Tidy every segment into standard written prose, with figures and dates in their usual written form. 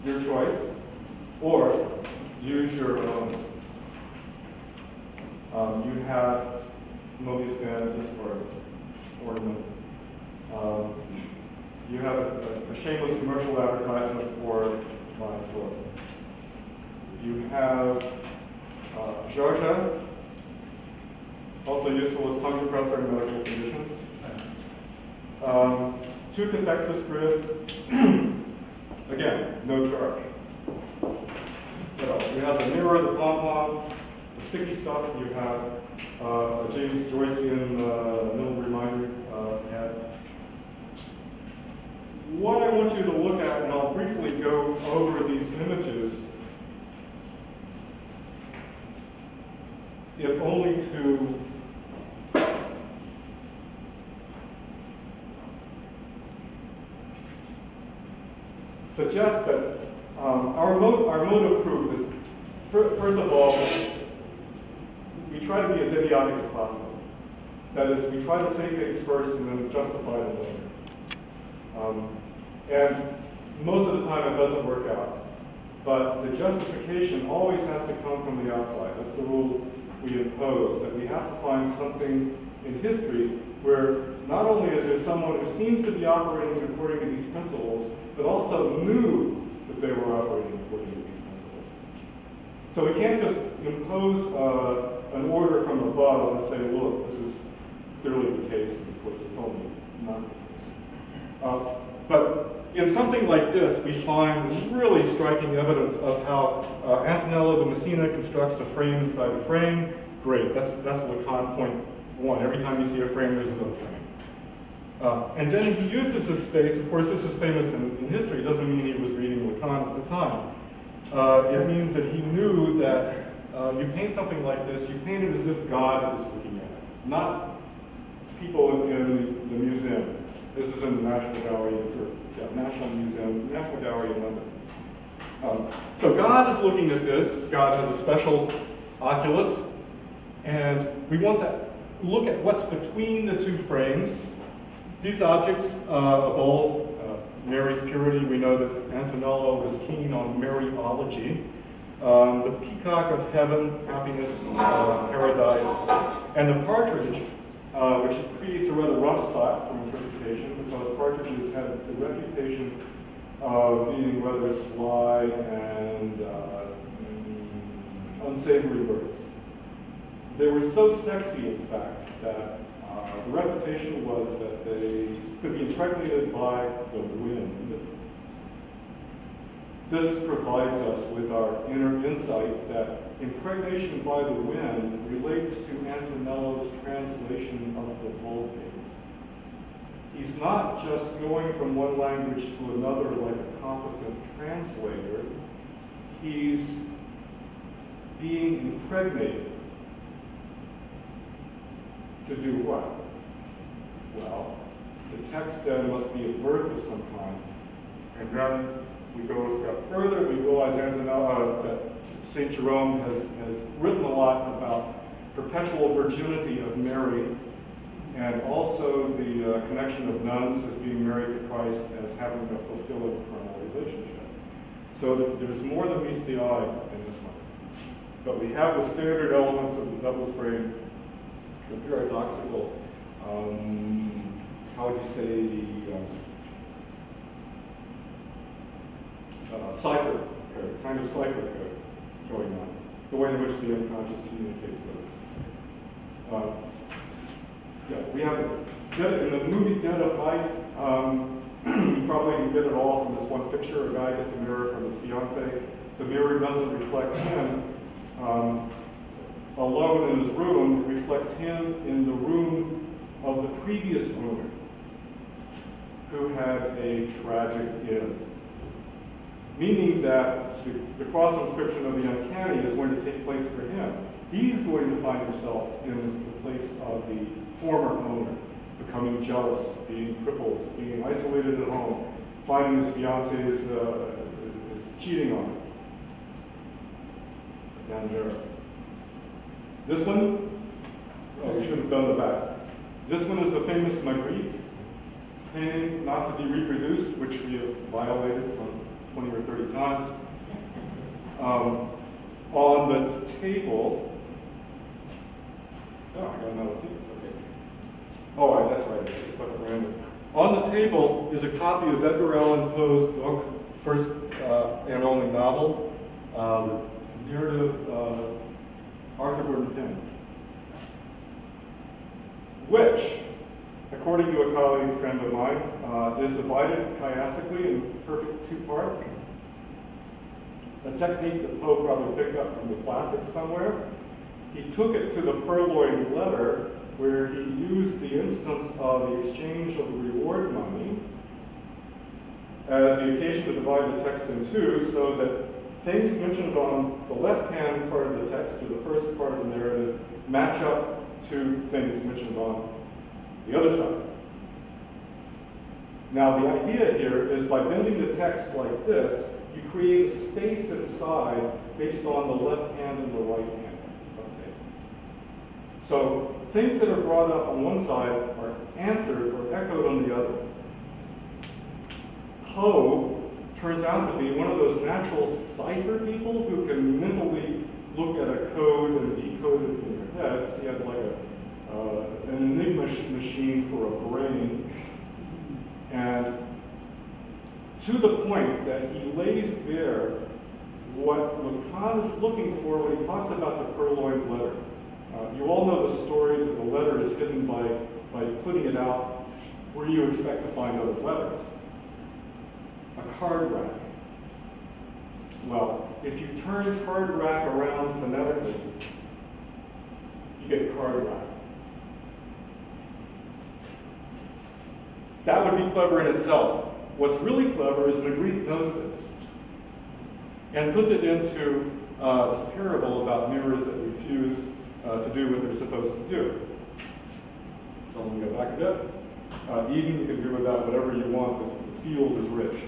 your choice, or use your own. You have Mobius band just for ornament. You have a shameless commercial advertisement for my book. You have Žižek, also useful as tongue depressor in medical conditions. Two cathexis grids. Again, no charge. You have the mirror, the pom-pom, the sticky stuff. You have a James Joycean little reminder pad. What I want you to look at, and I'll briefly go over these images, if only to suggest that our mode of proof is, first of all, we try to be as idiotic as possible. That is, we try to say things first and then justify them later. And most of the time it doesn't work out. But the justification always has to come from the outside. That's the rule we impose, that we have to find something in history where not only is there someone who seems to be operating according to these principles, but also knew that they were operating according to these principles. So we can't just impose an order from above and say, look, this is clearly the case, and of course it's only not the case. But in something like this, we find really striking evidence of how Antonello de Messina constructs a frame inside a frame. Great, that's Lacan point one. Every time you see a frame, there's another frame. And then he uses this space. Of course, this is famous in history. It doesn't mean he was reading Lacan at the time. It means that he knew that you paint something like this, you paint it as if God is looking at it, not people in the museum. This is in the National Gallery, National Museum, National Gallery in London. So God is looking at this. God has a special oculus, and we want to look at what's between the two frames. These objects evolve Mary's purity. We know that Antonello was keen on Mariology. The peacock of heaven, happiness, paradise, and the partridge, which creates a rather rough spot for interpretation, because partridges had the reputation of being rather sly and unsavory birds. They were so sexy, in fact, that the reputation was that they could be impregnated by the wind. This provides us with our inner insight that impregnation by the wind relates to Antonello's translation of the Vulgate. He's not just going from one language to another like a competent translator. He's being impregnated. To do what? Well, the text then must be a birth of some kind. And then we go a step further, we realize that St. Jerome has written a lot about perpetual virginity of Mary, and also the connection of nuns as being married to Christ as having a fulfilling carnal relationship. So there's more than meets the eye in this one. But we have the standard elements of the double frame, the paradoxical, how would you say, the cipher code, kind of cipher code going on, the way in which the unconscious communicates with it. Yeah, we have in the movie Dead of Night, you probably can get it all from this one picture. A guy gets a mirror from his fiancée. The mirror doesn't reflect him alone in his room. It reflects him in the room of the previous owner, who had a tragic end. Meaning that the cross inscription of the uncanny is going to take place for him. He's going to find himself in the place of the former owner, becoming jealous, being crippled, being isolated at home, finding his fiancée is cheating on him. Down there. This one, we should have done the back. This one is the famous Magritte painting, not to be reproduced, which we have violated some 20 or 30 times. On the table, oh, I got another sequence, okay. Oh, that's right, it's like a random. On the table is a copy of Edgar Allan Poe's book, first and only novel, the narrative Arthur Gordon Pym, which, according to a colleague friend of mine, is divided chiastically in perfect two parts. A technique that Poe probably picked up from the classics somewhere. He took it to the purloined letter, where he used the instance of the exchange of the reward money as the occasion to divide the text in two, so that things mentioned on the left-hand part of the text, to the first part of the narrative, match up to things mentioned on the other side. Now, the idea here is by bending the text like this, you create a space inside based on the left hand and the right hand of things. So things that are brought up on one side are answered or echoed on the other. Poe turns out to be one of those natural cipher people who can mentally look at a code and decode it in their heads. He had like an enigma machine for a brain. And to the point that he lays bare what Lacan is looking for when he talks about the purloined letter. You all know the story that the letter is hidden by putting it out where you expect to find other letters. A card rack. Well, if you turn card rack around phonetically, you get card rack. That would be clever in itself. What's really clever is when a Greek knows this and puts it into this parable about mirrors that refuse to do what they're supposed to do. So let me go back a bit. Eden, you can do with that whatever you want, but the field is rich.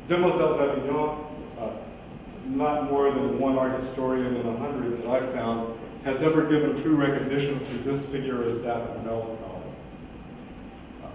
Demoiselle d'Avignon, not more than one art historian in 100 that I've found, has ever given true recognition to this figure as that of melancholy.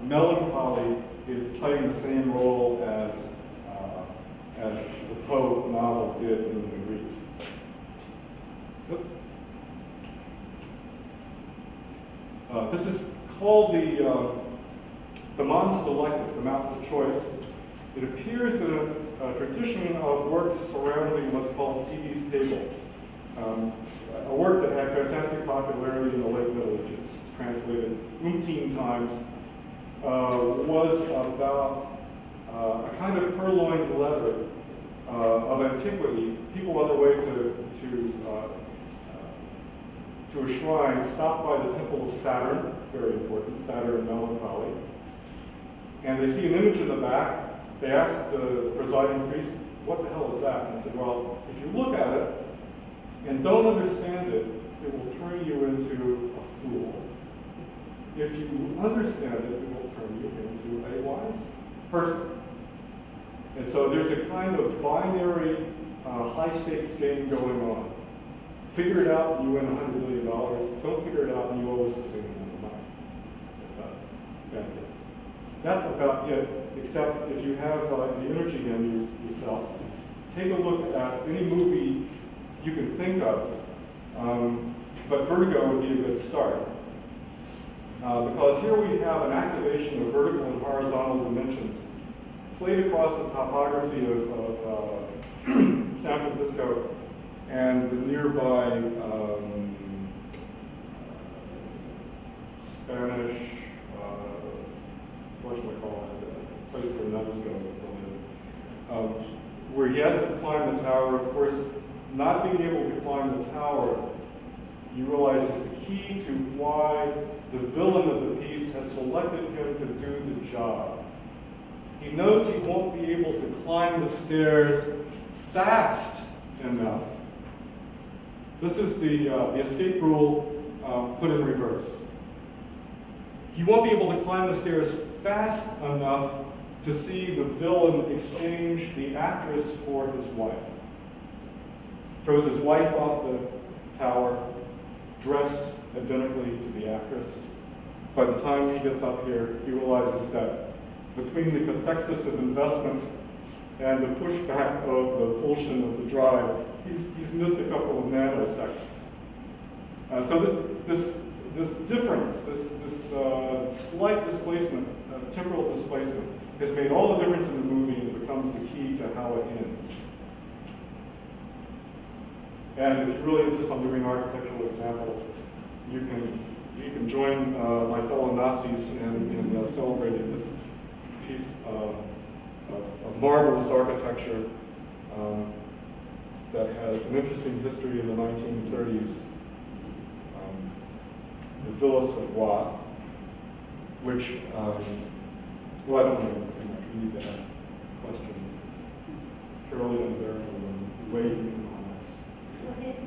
Melancholy is playing the same role as the Poe novel did in the Greek. This is called the Mons Delectus, the mouth of choice. It appears in a tradition of works surrounding what's called C.B.'s Table, a work that had fantastic popularity in the late Middle Ages, translated umpteen times, was about a kind of purloined letter of antiquity. People on their way to a shrine stopped by the temple of Saturn, very important, Saturn melancholy, and they see an image in the back. They asked the presiding priest, "What the hell is that?" And he said, "Well, if you look at it and don't understand it, it will turn you into a fool. If you understand it, it will turn you into a wise person." And so there's a kind of binary high-stakes game going on. Figure it out and you win $100 million. Don't figure it out and you owe us the same amount of money. That's about it, except if you have the energy in yourself, take a look at any movie you can think of, but Vertigo would be a good start. Because here we have an activation of vertical and horizontal dimensions played across the topography of San Francisco and the nearby Spanish, place where nuns go to live, where he has to climb the tower. Of course, not being able to climb the tower, you realize is the key to why the villain of the piece has selected him to do the job. He knows he won't be able to climb the stairs fast enough. This is the escape rule put in reverse. He won't be able to climb the stairs fast enough to see the villain exchange the actress for his wife. Throws his wife off the tower, dressed identically to the actress. By the time he gets up here, he realizes that between the cathexis of investment and the pushback of the pulsion of the drive, he's missed a couple of nanoseconds. So this difference, this slight displacement, temporal displacement, has made all the difference in the movie, and it becomes the key to how it ends. And if you really insist on doing an architectural example, you can join my fellow Nazis in celebrating this piece of marvelous architecture that has an interesting history in the 1930s. The Villa Savoy, which, well, I don't know too much. We need to ask questions. Shirley and Barry will weigh in on this.